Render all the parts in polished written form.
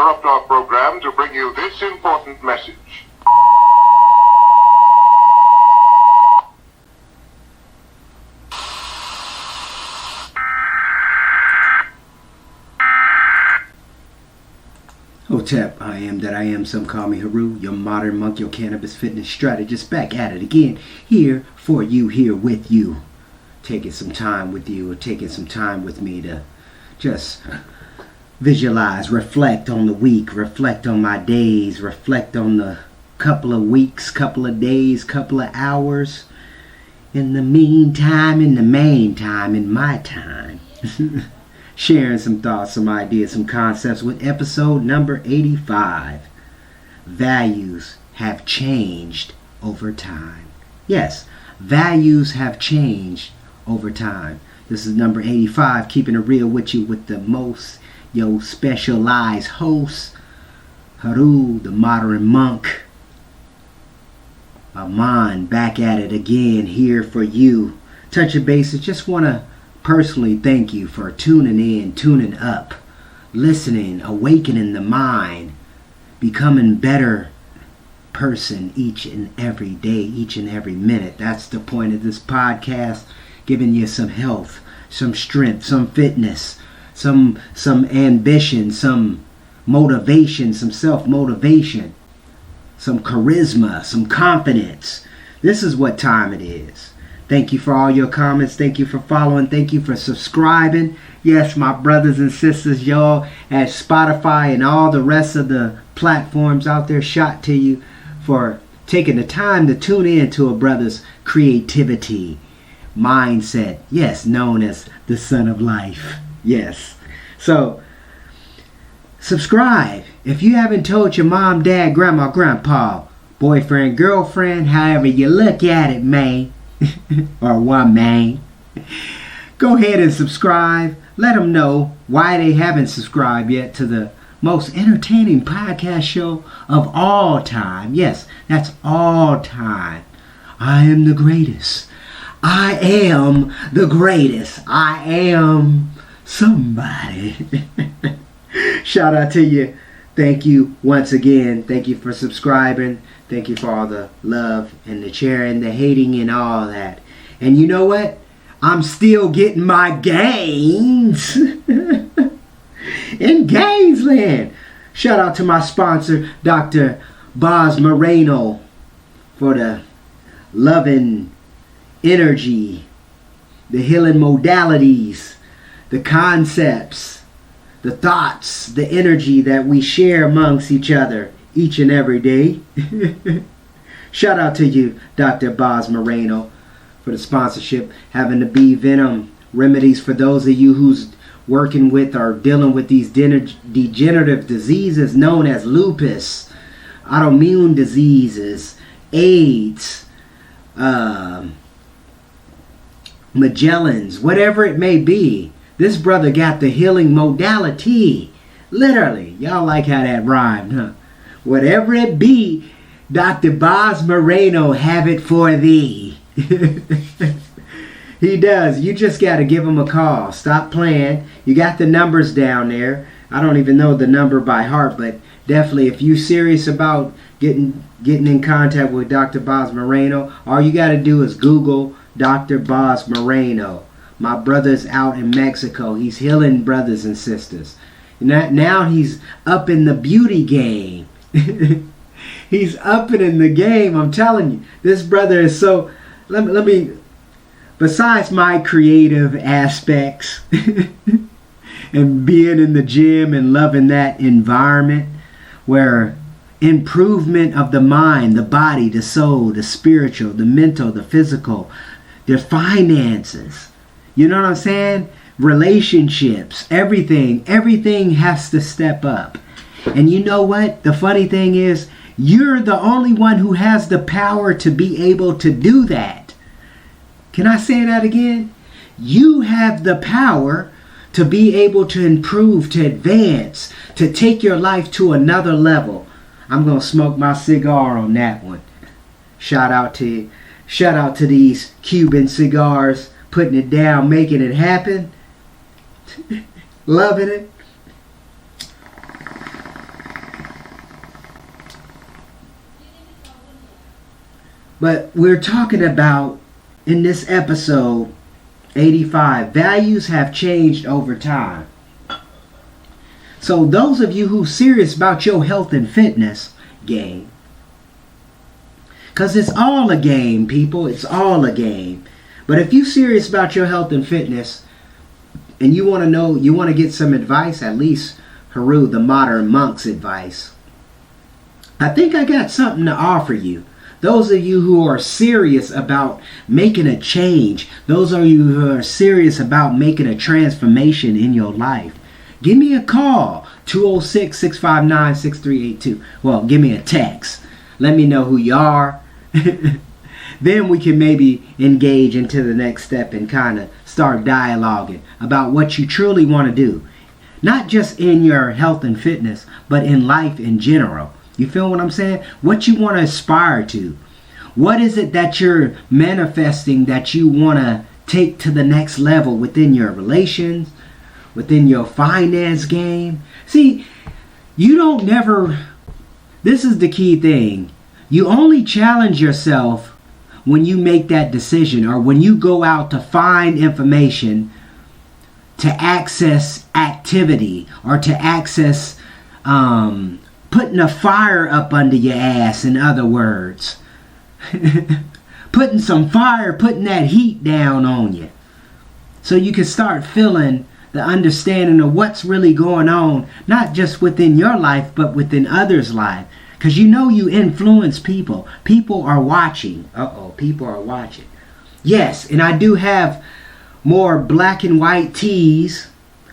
interrupt our program to bring you this important message. Hotep, I am that I am. Some call me Heru, your modern monk, your cannabis fitness strategist, back at it again, here for you, here with you. Taking some time with you, or taking some time with me to just visualize, reflect on the week, reflect on my days, reflect on the couple of weeks, couple of days, couple of hours. In the meantime, in the main time, in my time. Sharing some thoughts, some ideas, some concepts with episode number 85. Values have changed over time. Yes, values have changed over time. This is number 85, keeping it real with you with the most specialized host, Heru, the modern monk. Aman, back at it again, here for you. Touch your bases, just want to personally thank you for tuning in, tuning up, listening, awakening the mind, becoming better person each and every day, each and every minute. That's the point of this podcast, giving you some health, some strength, some fitness, some ambition, some motivation, some self-motivation, some charisma, some confidence. This is what time it is. Thank you for all your comments. Thank you for following. Thank you for subscribing. Yes, my brothers and sisters, y'all at Spotify and all the rest of the platforms out there, shout to you for taking the time to tune in to a brother's creativity, mindset. Yes, known as the Son of Life. Yes. So, subscribe. If you haven't told your mom, dad, grandma, grandpa, boyfriend, girlfriend, however you look at it, man, or one man, go ahead and subscribe. Let them know why they haven't subscribed yet to the most entertaining podcast show of all time. Yes, that's all time. I am the greatest. I am the greatest. I am somebody. Shout out to you. Thank you once again. Thank you for subscribing. Thank you for all the love and the sharing, the hating and all that. And you know what? I'm still getting my gains in Gainesland. Shout out to my sponsor, Dr. Boz Moreno, for the loving energy, the healing modalities, the concepts, the thoughts, the energy that we share amongst each other each and every day. Shout out to you, Dr. Boz Moreno, for the sponsorship, having the bee venom remedies for those of you who's working with or dealing with these degenerative diseases known as lupus, autoimmune diseases, AIDS, Magellan's, whatever it may be. This brother got the healing modality. Literally. Y'all like how that rhymed, huh? Whatever it be, Dr. Boz Moreno have it for thee. He does. You just got to give him a call. Stop playing. You got the numbers down there. I don't even know the number by heart, but definitely if you're serious about getting in contact with Dr. Boz Moreno, all you got to do is Google Dr. Boz Moreno. My brother's out in Mexico. He's healing brothers and sisters. Now he's up in the beauty game. He's up in the game. I'm telling you, this brother is so. Let me. Besides my creative aspects and being in the gym and loving that environment where improvement of the mind, the body, the soul, the spiritual, the mental, the physical, the finances. You know what I'm saying? Relationships, everything has to step up. And you know what? The funny thing is, you're the only one who has the power to be able to do that. Can I say that again? You have the power to be able to improve, to advance, to take your life to another level. I'm going to smoke my cigar on that one. Shout out to these Cuban cigars, putting it down, making it happen. Loving it. But we're talking about, in this episode 85, values have changed over time. So those of you who serious about your health and fitness game, because it's all a game, people, it's all a game. But if you serious about your health and fitness, and you want to know, you want to get some advice, at least Heru, the modern monk's advice, I think I got something to offer you. Those of you who are serious about making a change, those of you who are serious about making a transformation in your life, give me a call, 206-659-6382. Well, give me a text. Let me know who you are. Then we can maybe engage into the next step and kind of start dialoguing about what you truly want to do. Not just in your health and fitness, but in life in general. You feel what I'm saying? What you want to aspire to. What is it that you're manifesting that you want to take to the next level within your relations, within your finance game? See, you don't never, this is the key thing. You only challenge yourself when you make that decision, or when you go out to find information to access activity, or to access putting a fire up under your ass, in other words. Putting some fire, putting that heat down on you. So you can start feeling the understanding of what's really going on, not just within your life, but within others' life. Because you know you influence people. People are watching. People are watching. Yes, and I do have more black and white tees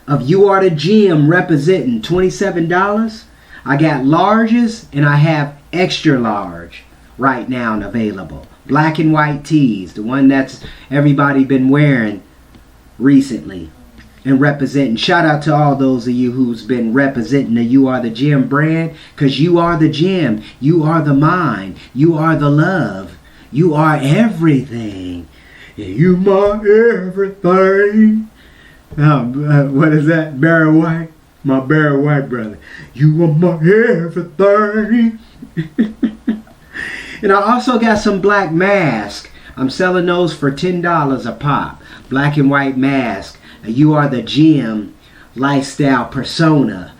of You Are the Gym representing $27. I got larges and I have extra large right now and available. Black and white tees, the one that's everybody been wearing recently and representing. Shout out to all those of you who's been representing the You Are the Gym brand, because you are the gym, you are the mind, you are the love, you are everything. You my everything. What is that? Barry White? My Barry White brother. You are my everything. And I also got some black masks. I'm selling those for $10 a pop. Black and white mask. You Are the Gym lifestyle persona.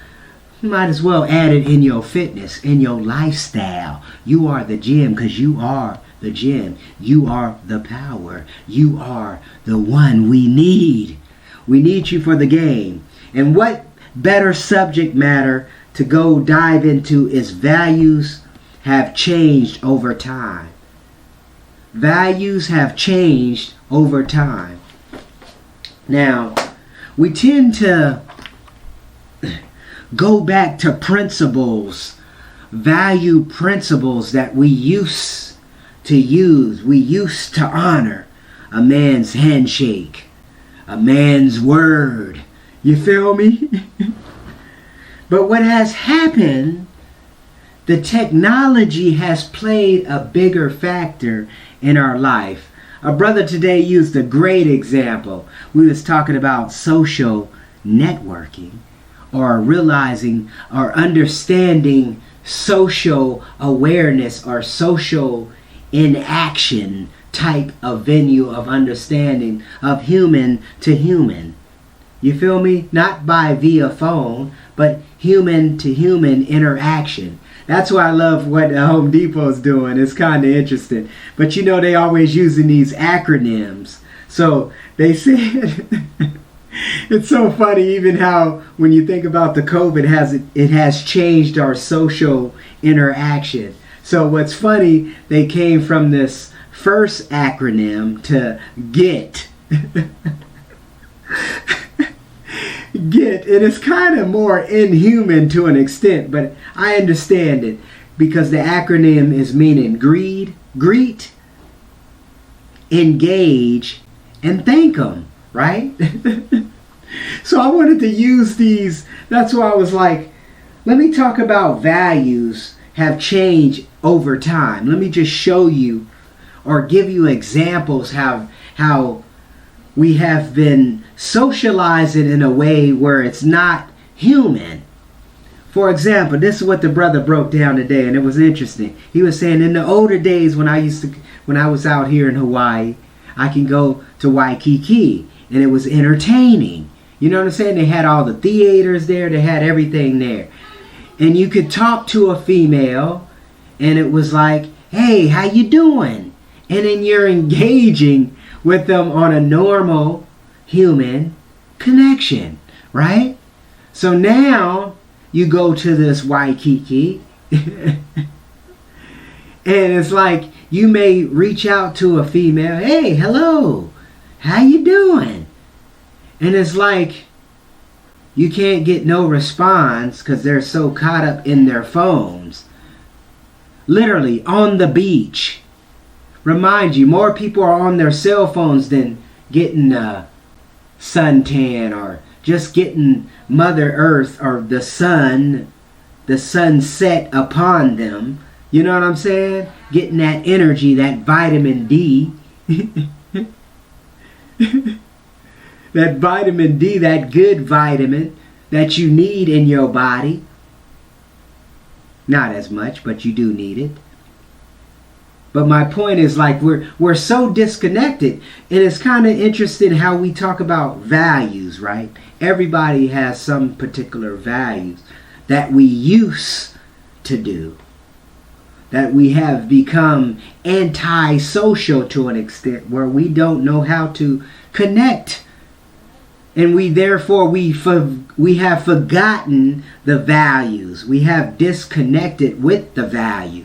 You might as well add it in your fitness, in your lifestyle. You are the gym, because you are the gym. You are the power. You are the one we need. We need you for the game. And what better subject matter to go dive into is values have changed over time. Values have changed over time. Now, we tend to go back to principles, value principles that we used to use. We used to honor a man's handshake, a man's word. You feel me? But what has happened, the technology has played a bigger factor in our life. A brother today used a great example. We was talking about social networking, or realizing or understanding social awareness, or social inaction type of venue of understanding of human to human. You feel me? Not by via phone, but human to human interaction. That's why I love what Home Depot's doing. It's kind of interesting. But you know, they always using these acronyms. So they said, it's so funny even how when you think about the COVID, it has changed our social interaction. So what's funny, they came from this first acronym to GET. Get, and it's kind of more inhuman to an extent, but I understand it, because the acronym is meaning greet, engage, and thank them, right? So I wanted to use these. That's why I was like, let me talk about values have changed over time. Let me just show you or give you examples how we have been socializing in a way where it's not human. For example, this is what the brother broke down today, and it was interesting. He was saying in the older days when I was out here in Hawaii, I can go to Waikiki, and it was entertaining. You know what I'm saying? They had all the theaters there. They had everything there. And you could talk to a female, and it was like, hey, how you doing? And then you're engaging with them on a normal human connection, right? So now you go to this Waikiki, and it's like you may reach out to a female, hey, hello, how you doing? And it's like you can't get no response because they're so caught up in their phones. Literally on the beach. Remind you, more people are on their cell phones than getting a suntan or just getting Mother Earth or the sunset upon them. You know what I'm saying? Getting that energy, that vitamin D. That vitamin D, that good vitamin that you need in your body. Not as much, but you do need it. But my point is, like, we're so disconnected. And it's kind of interesting how we talk about values, right? Everybody has some particular values that we used to do. That we have become antisocial to an extent where we don't know how to connect. And we have forgotten the values. We have disconnected with the value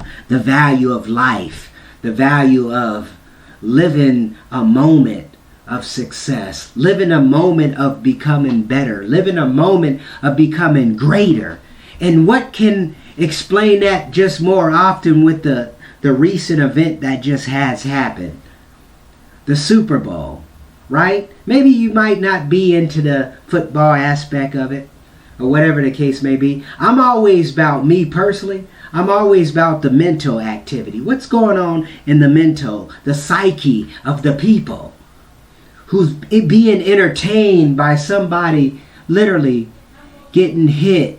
of life, the value of living a moment of success, living a moment of becoming better, living a moment of becoming greater. And what can explain that just more often with the recent event that just has happened? The Super Bowl. Right? Maybe you might not be into the football aspect of it or whatever the case may be. I'm always about me personally. I'm always about the mental activity. What's going on in the mental, the psyche of the people who's being entertained by somebody literally getting hit.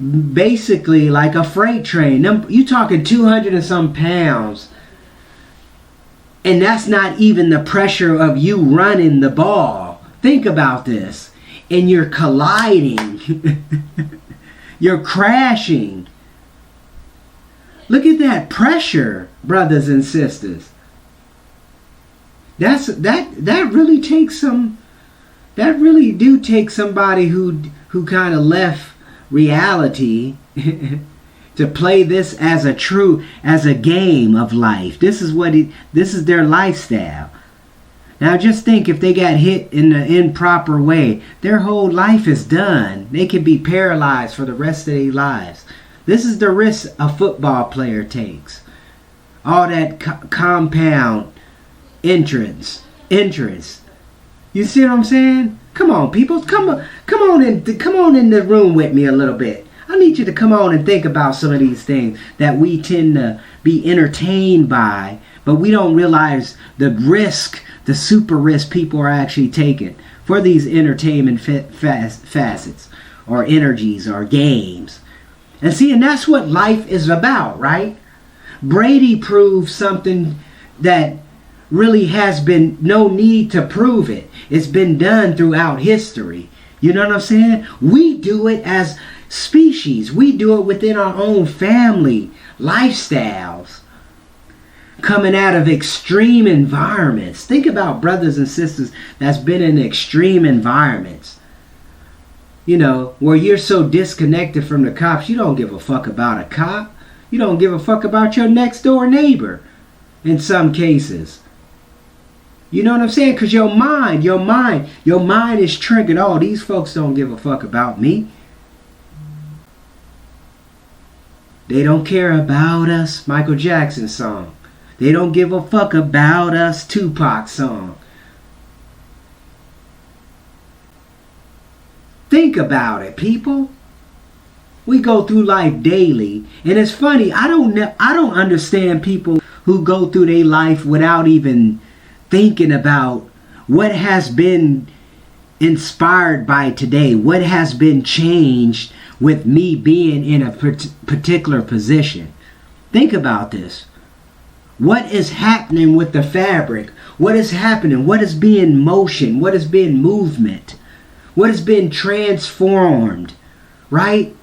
Basically like a freight train. You talking 200 and some pounds. And that's not even the pressure of you running the ball. Think about this. And you're colliding. You're crashing. Look at that pressure, brothers and sisters. That really takes some. That really do take somebody who kind of left reality to play this as a game of life. This is their lifestyle. Now just think if they got hit in the improper way, their whole life is done. They could be paralyzed for the rest of their lives. This is the risk a football player takes. All that compound entrance. You see what I'm saying? Come on, people. Come on in the room with me a little bit. I need you to come on and think about some of these things that we tend to be entertained by, but we don't realize the risk, the super risk people are actually taking for these entertainment facets or energies or games. And see, and that's what life is about, right? Brady proved something that really has been no need to prove it. It's been done throughout history. You know what I'm saying? We do it as species. We do it within our own family lifestyles, coming out of extreme environments. Think about brothers and sisters that's been in extreme environments, you know, where you're so disconnected from the cops, you don't give a fuck about a cop. You don't give a fuck about your next door neighbor in some cases. You know what I'm saying? Because your mind is triggered. Oh, these folks don't give a fuck about me. They don't care about us. Michael Jackson song. They don't give a fuck about us. Tupac song. Think about it, people. We go through life daily, and it's funny. I don't understand people who go through their life without even thinking about what has been inspired by today? What has been changed with me being in a particular position? Think about this. What is happening with the fabric? What is happening? What is being motion? What is being movement? What has been transformed? Right?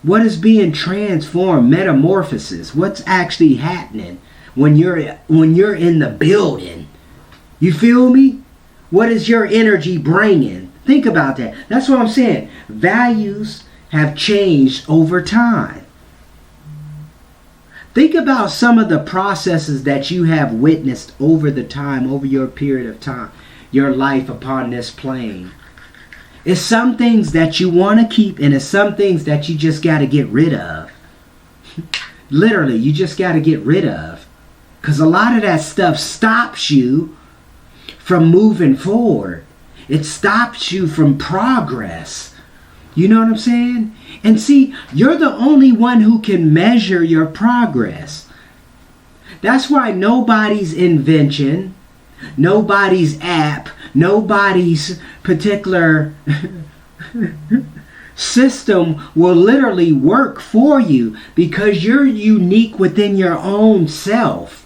What is being transformed? Metamorphosis. What's actually happening when you're in the building? You feel me? What is your energy bringing? Think about that. That's what I'm saying. Values have changed over time. Think about some of the processes that you have witnessed over the time, over your period of time, your life upon this plane. It's some things that you want to keep, and it's some things that you just got to get rid of. Literally, you just got to get rid of. Because a lot of that stuff stops you from moving forward. It stops you from progress. You know what I'm saying? And see, you're the only one who can measure your progress. That's why nobody's invention, nobody's app, nobody's particular system will literally work for you, because you're unique within your own self.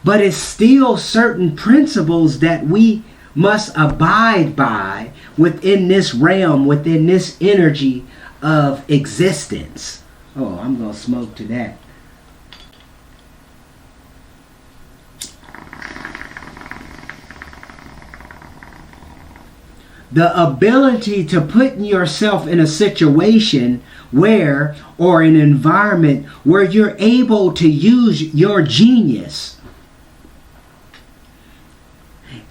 But it's still certain principles that we must abide by within this realm, within this energy of existence. Oh, I'm going to smoke to that. The ability to put yourself in a situation where, or an environment where you're able to use your genius.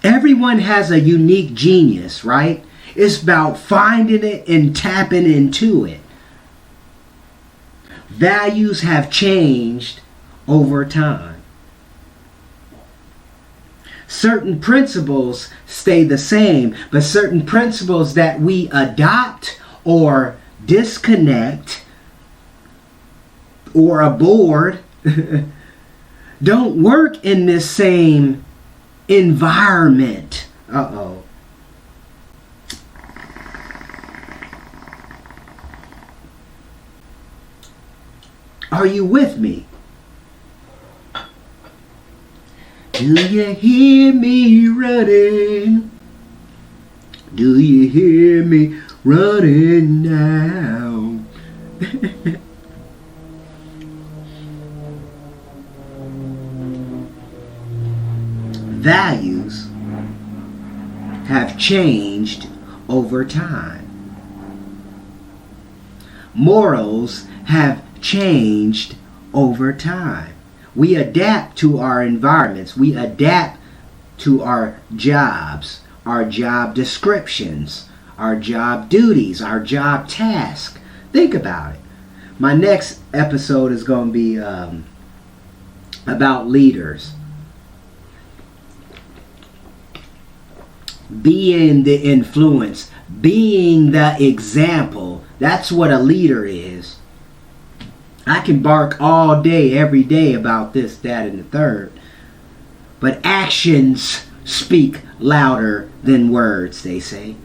Everyone has a unique genius, right? It's about finding it and tapping into it. Values have changed over time. Certain principles stay the same, but certain principles that we adopt or disconnect or abort don't work in this same environment. Uh-oh. Are you with me? Do you hear me running? Do you hear me running now? Values have changed over time. Morals have changed over time. We adapt to our environments. We adapt to our jobs, our job descriptions, our job duties, our job tasks. Think about it. My next episode is going to be about leaders. Being the influence, being the example. That's what a leader is. I can bark all day, every day about this, that, and the third. But actions speak louder than words, they say.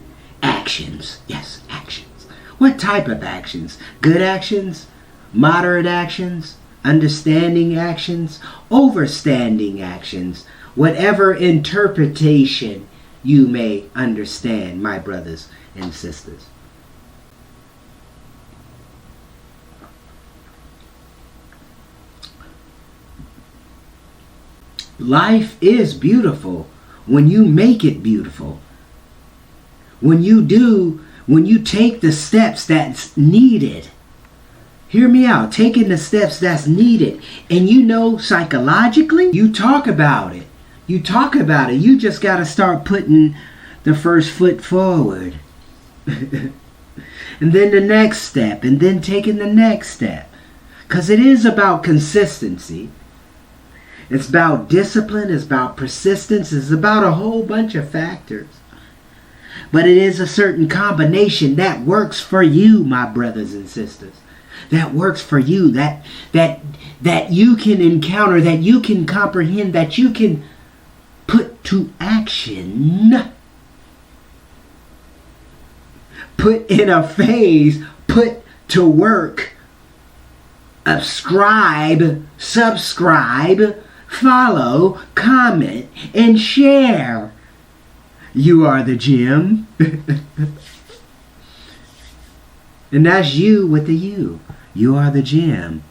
Actions. Yes, actions. What type of actions? Good actions? Moderate actions? Understanding actions? Overstanding actions? Whatever interpretation you may understand, my brothers and sisters. Life is beautiful when you make it beautiful. When you take the steps that's needed. Hear me out. Taking the steps that's needed. And you know, psychologically, you talk about it. You talk about it. You just got to start putting the first foot forward. And then the next step. And then taking the next step. Because it is about consistency. It's about discipline. It's about persistence. It's about a whole bunch of factors. But it is a certain combination that works for you, my brothers and sisters. That works for you. That you can encounter. That you can comprehend. That you can put to action. Put in a phase, put to work. Subscribe, follow, comment, and share. You are the gym. And that's you with the U. You are the gym.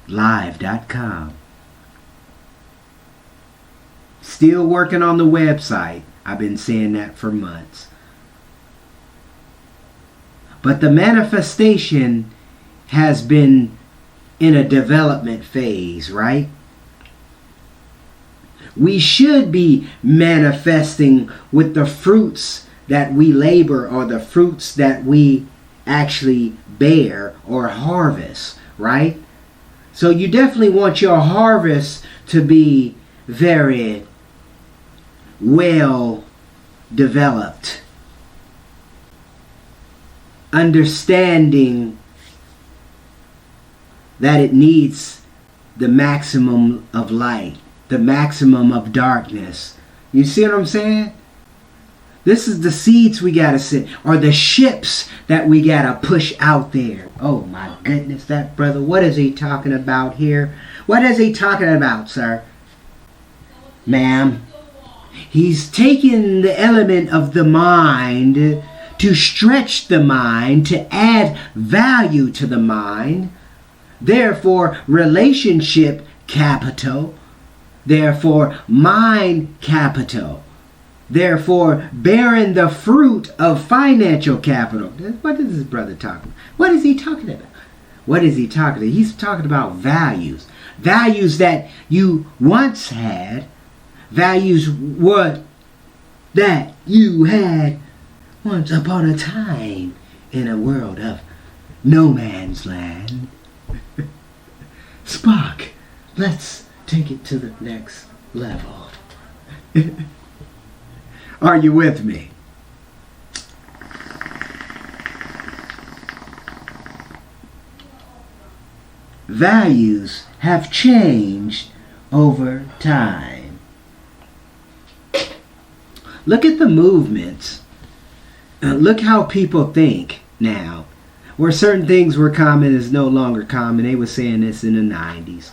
Live.com. Still working on the website. I've been saying that for months. But the manifestation has been in a development phase, right? We should be manifesting with the fruits that we labor, or the fruits that we actually bear or harvest, right? So you definitely want your harvest to be very well developed. Understanding that it needs the maximum of light, the maximum of darkness. You see what I'm saying? This is the seeds we gotta sit, or the ships that we gotta push out there. Oh my goodness, that brother, what is he talking about here? What is he talking about, sir? Ma'am? He's taking the element of the mind to stretch the mind, to add value to the mind. Therefore, relationship capital. Therefore, mind capital. Therefore, bearing the fruit of financial capital. What is this brother talking about? What is he talking about? What is he talking about? He's talking about values. Values that you once had. Values what that you had once upon a time in a world of no man's land. Spock, let's take it to the next level. Are you with me? Values have changed over time. Look at the movements. Look how people think now. Where certain things were common is no longer common. They were saying this in the 90s.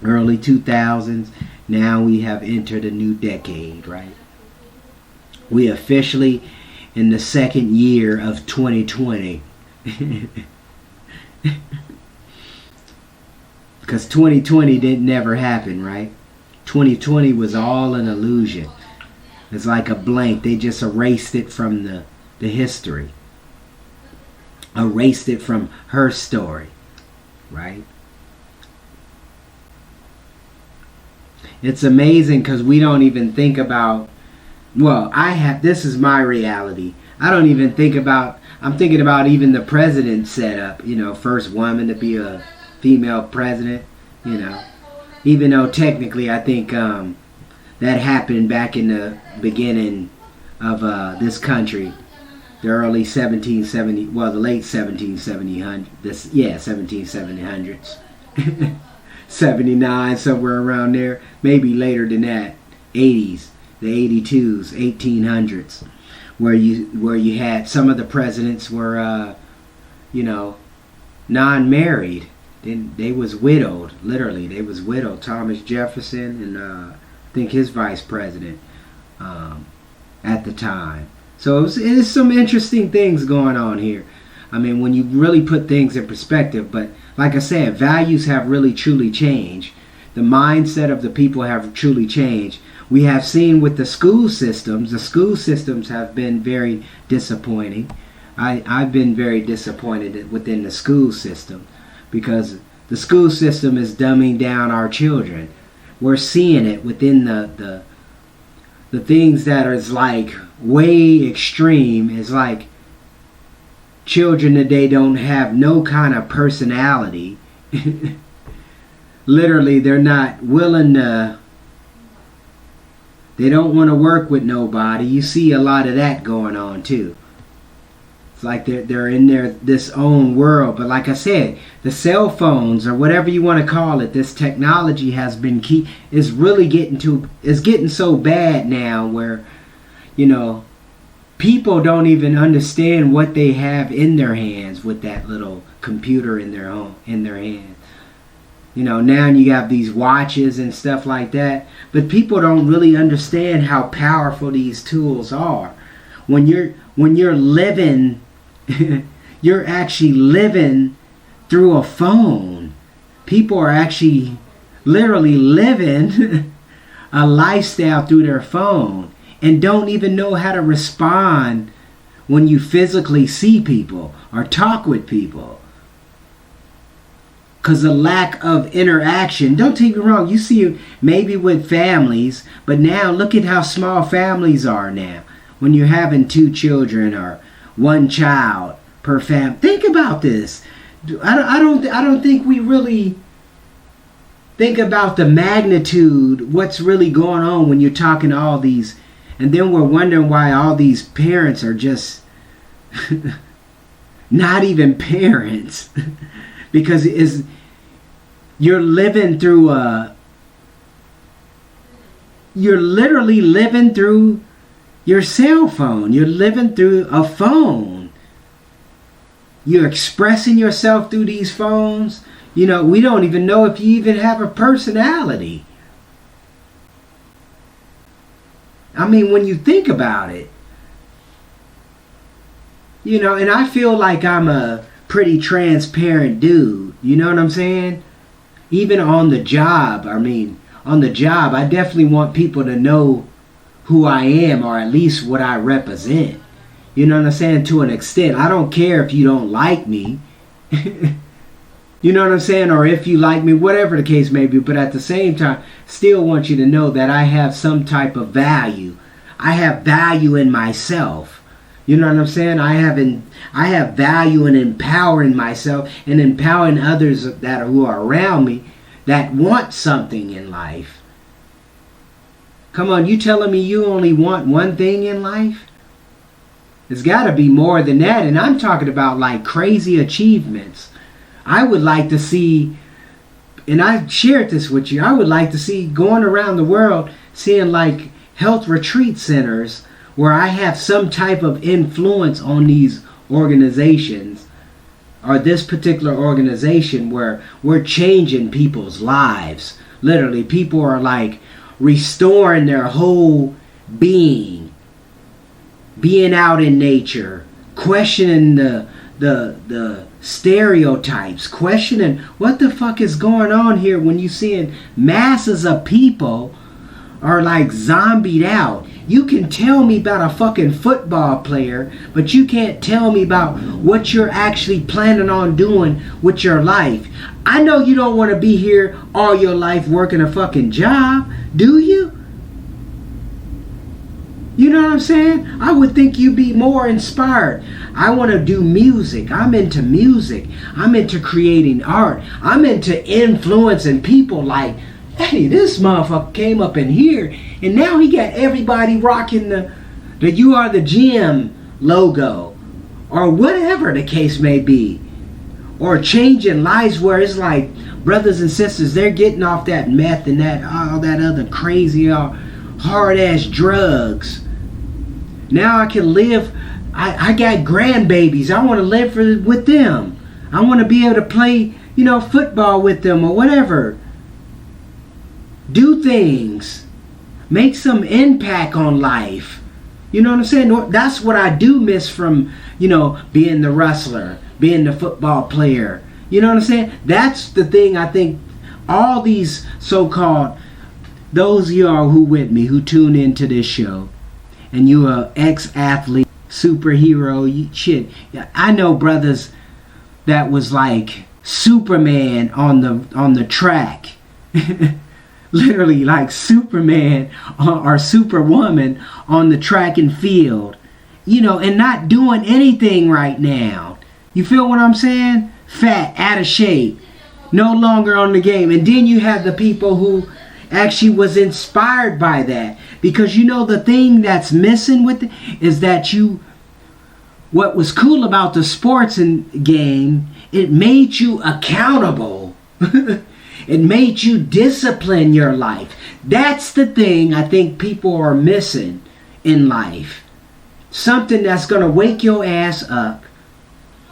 Early 2000s. Now we have entered a new decade, right? We officially in the second year of 2020. Because 2020 didn't never happen, right? 2020 was all an illusion. It's like a blank. They just erased it from the history. Erased it from her story, right? It's amazing because we don't even think about, well, this is my reality. I don't even think about, I'm thinking about even the president setup, first woman to be a female president, even though technically I think that happened back in the beginning of this country, the early 1770, well, the late 1770s, 79, somewhere around there, maybe later than that, 80s, the 82s, 1800s, where you had some of the presidents were, non-married. They was widowed, literally. They was widowed. Thomas Jefferson and I think his vice president at the time. So it is some interesting things going on here. I mean, when you really put things in perspective. But like I said, values have really truly changed. The mindset of the people have truly changed. We have seen with the school systems have been very disappointing. I've been very disappointed within the school system because the school system is dumbing down our children. We're seeing it within the things that is like way extreme. Is like children today don't have no kind of personality. Literally, they're not willing to, they don't want to work with nobody. You see a lot of that going on too. It's like they're in this own world. But like I said, the cell phones or whatever you want to call it, this technology has been is really getting so bad now where, people don't even understand what they have in their hands with that little computer in their hand. Now you have these watches and stuff like that, but people don't really understand how powerful these tools are. When you're living, you're actually living through a phone. People are actually literally living a lifestyle through their phone and don't even know how to respond when you physically see people or talk with people. Because the lack of interaction, don't take me wrong, you see it maybe with families, but now look at how small families are now. When you're having 2 children or 1 child per family. Think about this. I don't think we really think about the magnitude, what's really going on when you're talking to all these, and then we're wondering why all these parents are just not even parents. Because you're living through you're literally living through your cell phone. You're living through a phone. You're expressing yourself through these phones. We don't even know if you even have a personality. I mean, when you think about it, and I feel like I'm a pretty transparent dude. You know what I'm saying? Even on the job, I definitely want people to know who I am, or at least what I represent. You know what I'm saying? To an extent. I don't care if you don't like me. You know what I'm saying? Or if you like me, whatever the case may be. But at the same time, still want you to know that I have some type of value. I have value in myself. You know what I'm saying? I have value in empowering myself and empowering others who are around me that want something in life. Come on, you telling me you only want one thing in life? It's got to be more than that. And I'm talking about like crazy achievements. I would like to see, and I shared this with you, I would like to see going around the world, seeing like health retreat centers where I have some type of influence on these organizations, or this particular organization, where we're changing people's lives. Literally, people are like restoring their whole being out in nature, questioning the stereotypes, questioning what the fuck is going on here when you seeing masses of people are like zombied out. You can tell me about a fucking football player, but you can't tell me about what you're actually planning on doing with your life. I know you don't want to be here all your life working a fucking job, do you? You know what I'm saying? I would think you'd be more inspired. I want to do music. I'm into music. I'm into creating art. I'm into influencing people like, hey, this motherfucker came up in here and now he got everybody rocking the You Are the Gym logo, or whatever the case may be. Or changing lives where it's like brothers and sisters, they're getting off that meth and all that other crazy hard ass drugs. Now I can live. I got grandbabies. I want to live with them. I want to be able to play, football with them or whatever. Do things. Make some impact on life. You know what I'm saying? That's what I do miss from, being the wrestler, being the football player. You know what I'm saying? That's the thing I think all these so-called, those of y'all who with me, who tune into this show, and you are ex-athlete, superhero, shit. I know brothers that was like Superman on the track. Literally like Superman or Superwoman on the track and field. And not doing anything right now. You feel what I'm saying? Fat, out of shape, no longer on the game. And then you have the people who actually was inspired by that. Because the thing that's missing with it is that what was cool about the sports game, it made you accountable. It made you discipline your life. That's the thing I think people are missing in life. Something that's going to wake your ass up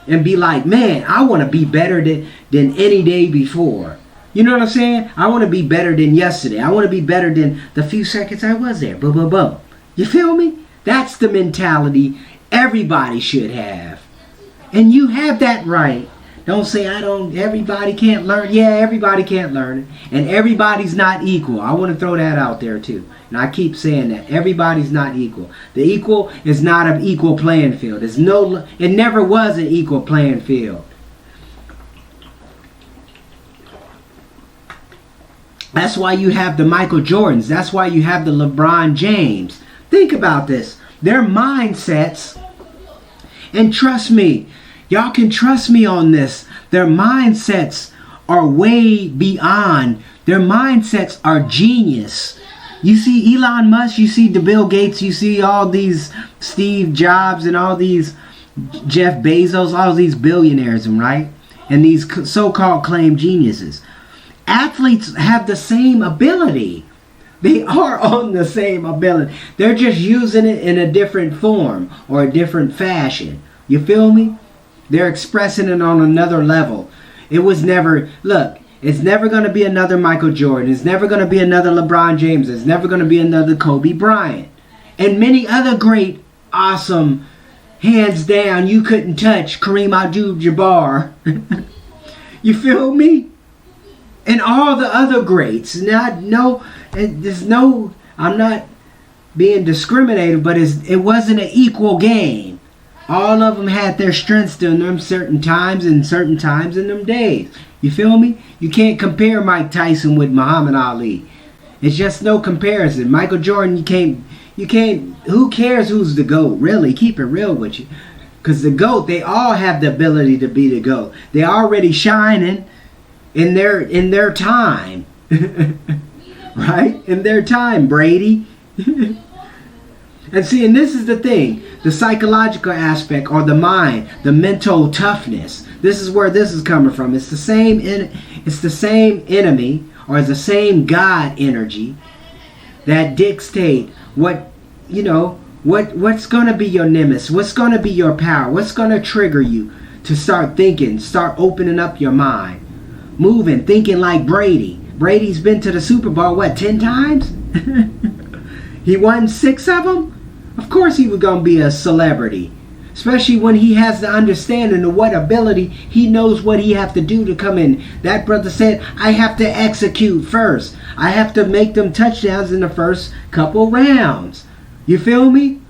and be like, man, I want to be better than any day before. You know what I'm saying? I want to be better than yesterday. I want to be better than the few seconds I was there. Boom, boom, boom. You feel me? That's the mentality everybody should have. And you have that right. Don't say everybody can't learn. Yeah, everybody can't learn it. And everybody's not equal. I want to throw that out there too. And I keep saying that. Everybody's not equal. The equal is not an equal playing field. It never was an equal playing field. That's why you have the Michael Jordans. That's why you have the LeBron James. Think about this. Their mindsets, and trust me, y'all can trust me on this. Their mindsets are way beyond. Their mindsets are genius. You see Elon Musk, you see the Bill Gates, you see all these Steve Jobs and all these Jeff Bezos, all these billionaires, right? And these so-called claimed geniuses. Athletes have the same ability. They are on the same ability. They're just using it in a different form or a different fashion. You feel me? They're expressing it on another level. It was never, look, it's never going to be another Michael Jordan. It's never going to be another LeBron James. It's never going to be another Kobe Bryant. And many other great, awesome, hands down, you couldn't touch Kareem Abdul-Jabbar. You feel me? And all the other greats. I'm not being discriminative, but it wasn't an equal game. All of them had their strengths in them certain times and certain times in them days. You feel me? You can't compare Mike Tyson with Muhammad Ali. It's just no comparison. Michael Jordan, you can't, who cares who's the GOAT? Really, keep it real with you. Because the GOAT, they all have the ability to be the GOAT. They're already shining in their time. Right? In their time, Brady. And see, and this is the thing, the psychological aspect, or the mind, the mental toughness. This is where this is coming from. It's the same enemy, or it's the same God energy that dictate what's going to be your nemesis, what's going to be your power, what's going to trigger you to start thinking, start opening up your mind, moving, thinking like Brady. Brady's been to the Super Bowl, 10 times? He won 6 of them? Of course he was going to be a celebrity. Especially when he has the understanding of what ability, he knows what he have to do to come in. That brother said, I have to execute first. I have to make them touchdowns in the first couple rounds. You feel me?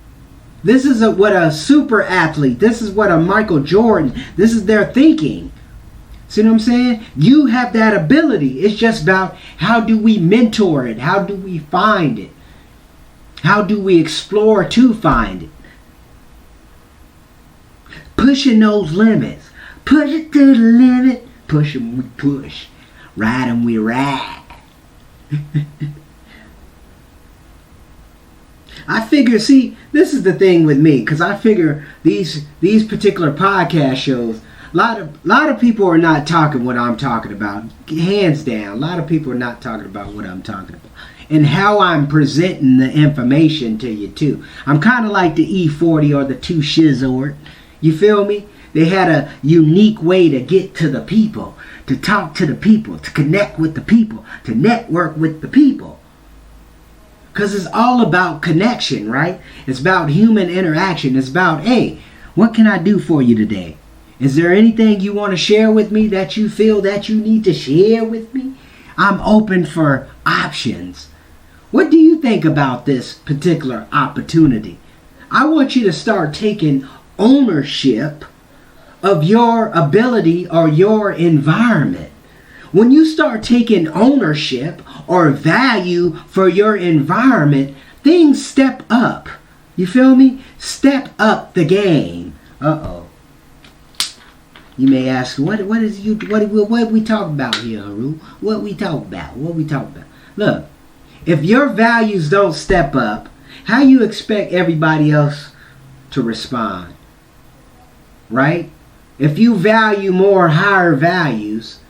This is what a super athlete, this is what a Michael Jordan, this is their thinking. See what I'm saying? You have that ability. It's just about how do we mentor it? How do we find it? How do we explore to find it? Pushing those limits. Push it to the limit. Push them, we push. Ride them, we ride. I figure, see, this is the thing with me, because I figure these particular podcast shows, a lot of people are not talking what I'm talking about. Hands down, a lot of people are not talking about what I'm talking about. And how I'm presenting the information to you too. I'm kind of like the E40 or the 2 Shizord. You feel me? They had a unique way to get to the people, to talk to the people, to connect with the people, to network with the people. Because it's all about connection, right? It's about human interaction. It's about, hey, what can I do for you today? Is there anything you want to share with me that you feel that you need to share with me? I'm open for options. What do you think about this particular opportunity? I want you to start taking ownership of your ability or your environment. When you start taking ownership or value for your environment, things step up. You feel me? Step up the game. Uh-oh. You may ask, what we talk about here, Heru? What we talk about? Look, if your values don't step up, how you expect everybody else to respond? right? If you value more higher values,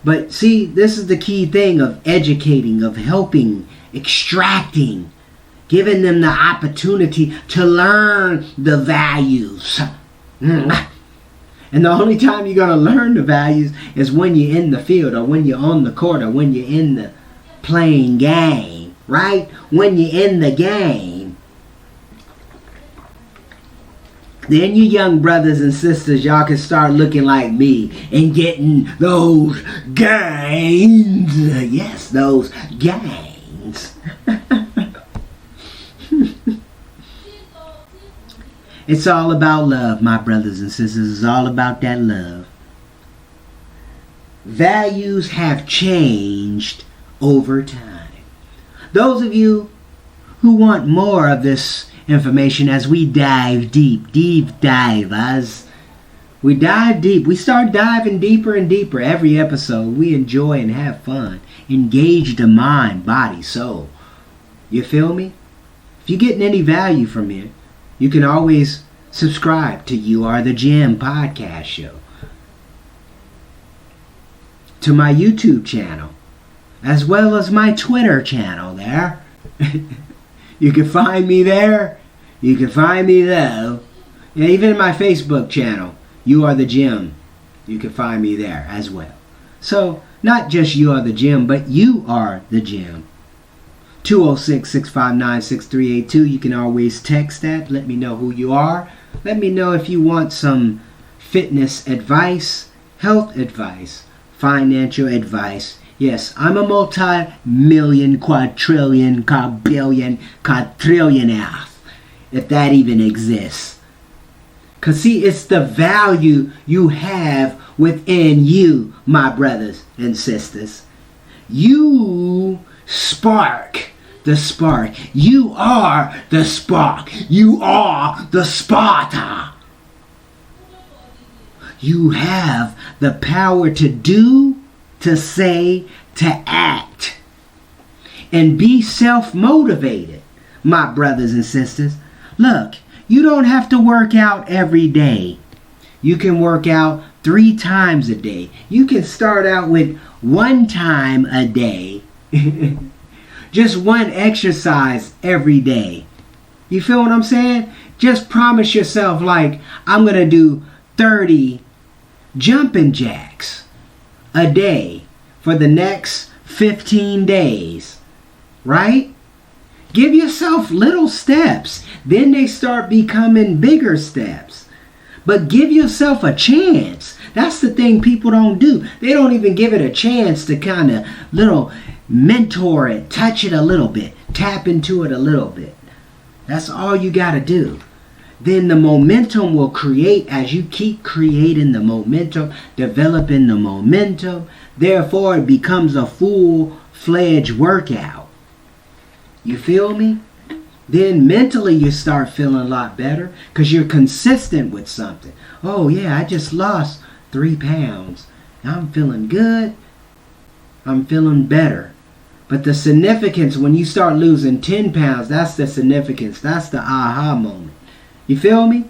but see, this is the key thing of educating, of helping, extracting, giving them the opportunity to learn the values. And the only time you're going to learn the values is when you're in the field, or when you're on the court, or when you're in the playing game, right? When you're in the game. Then you young brothers and sisters, y'all can start looking like me and getting those gains. Yes, those gains. It's all about love, my brothers and sisters. It's all about that love. Values have changed over time. Those of you who want more of this information as we dive deep dive, as we dive deep, we start diving deeper and deeper every episode. We enjoy and have fun. Engage the mind, body, soul. You feel me? If you're getting any value from it, you can always subscribe to You Are the Gym podcast show, to my YouTube channel, as well as my Twitter channel there. You can find me there. You can find me there. And even my Facebook channel, You Are the Gym. You can find me there as well. So, not just You Are the Gym, but You Are the Gym. 206-659-6382. You can always text that. Let me know who you are. Let me know if you want some fitness advice, health advice, financial advice. Yes, I'm a multi-million, quadrillion, quadrillion, quadrillionaire, if that even exists. Because see, it's the value you have within you, my brothers and sisters. You spark the spark. You are the spark. You are the Sparta. You have the power to do, to say, to act. And be self-motivated, my brothers and sisters. Look, you don't have to work out every day. You can work out 3 times a day. You can start out with 1 time a day. Just 1 exercise every day. You feel what I'm saying? Just promise yourself, like, I'm going to do 30 jumping jacks a day for the next 15 days. Right? Give yourself little steps. Then they start becoming bigger steps. But give yourself a chance. That's the thing people don't do. They don't even give it a chance to kind of little mentor it, touch it a little bit, tap into it a little bit. That's all you got to do. Then the momentum will create as you keep creating the momentum, developing the momentum. Therefore, it becomes a full-fledged workout. You feel me? Then mentally you start feeling a lot better because you're consistent with something. Oh yeah, I just lost 3 pounds. I'm feeling good. I'm feeling better. But the significance, when you start losing 10 pounds, that's the significance. That's the aha moment. You feel me?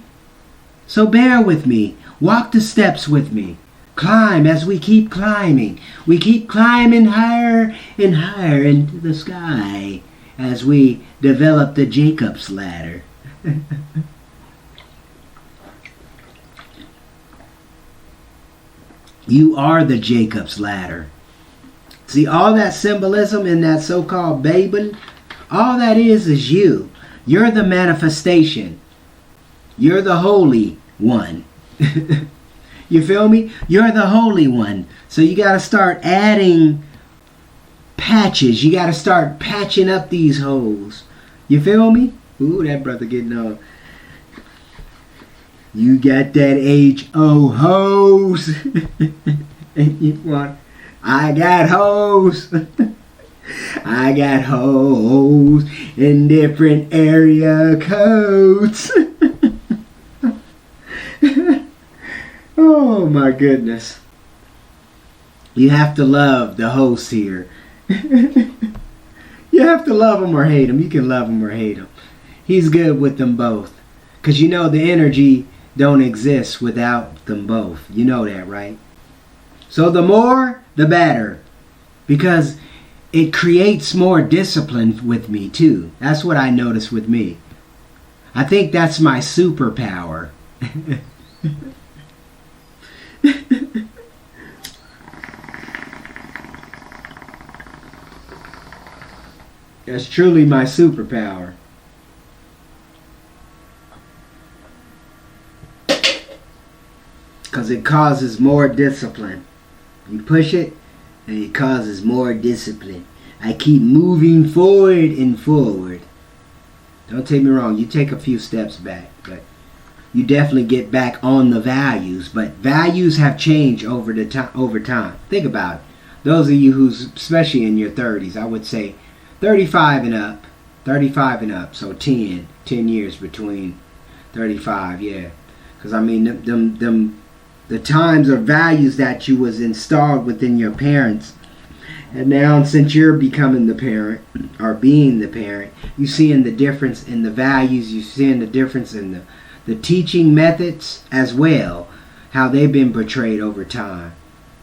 So bear with me. Walk the steps with me. Climb as we keep climbing. We keep climbing higher and higher into the sky as we develop the Jacob's ladder. You are the Jacob's ladder. See, all that symbolism in that so-called Bible, all that is you. You're the manifestation. You're the Holy One. You feel me? You're the Holy One. So you got to start adding patches. You got to start patching up these holes. You feel me? Ooh, that brother getting on. You got that H-O hose. And you want... I got hoes. I got hoes in different area codes. Oh my goodness. You have to love the host here. You have to love him or hate him. You can love him or hate him. He's good with them both. Because you know the energy don't exist without them both. You know that, right? So the more, the better. Because it creates more discipline with me too. That's what I notice with me. I think that's my superpower. That's truly my superpower. Because it causes more discipline. You push it, and it causes more discipline. I keep moving forward and forward. Don't take me wrong, you take a few steps back, but you definitely get back on the values. But values have changed over time. Think about it. Those of you who's, especially in your 30s, I would say 35 and up. 35 and up, so 10 years between 35, yeah. Because I mean, the times or values that you was installed within your parents, and now since you're becoming the parent or being the parent, you seeing the difference in the values, you seeing the difference in the teaching methods as well, how they've been portrayed over time.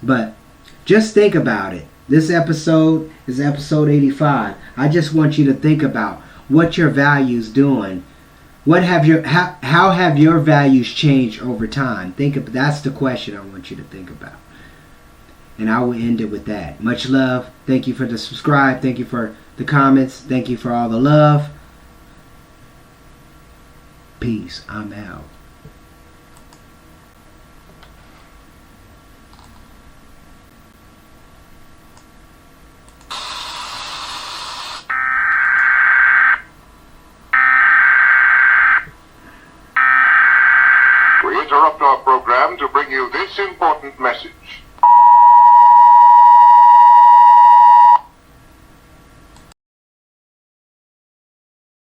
But just think about it. This episode is episode 85. I just want you to think about what your values doing. How have your values changed over time? That's the question I want you to think about. And I will end it with that. Much love. Thank you for the subscribe. Thank you for the comments. Thank you for all the love. Peace. I'm out. We interrupt our program to bring you this important message.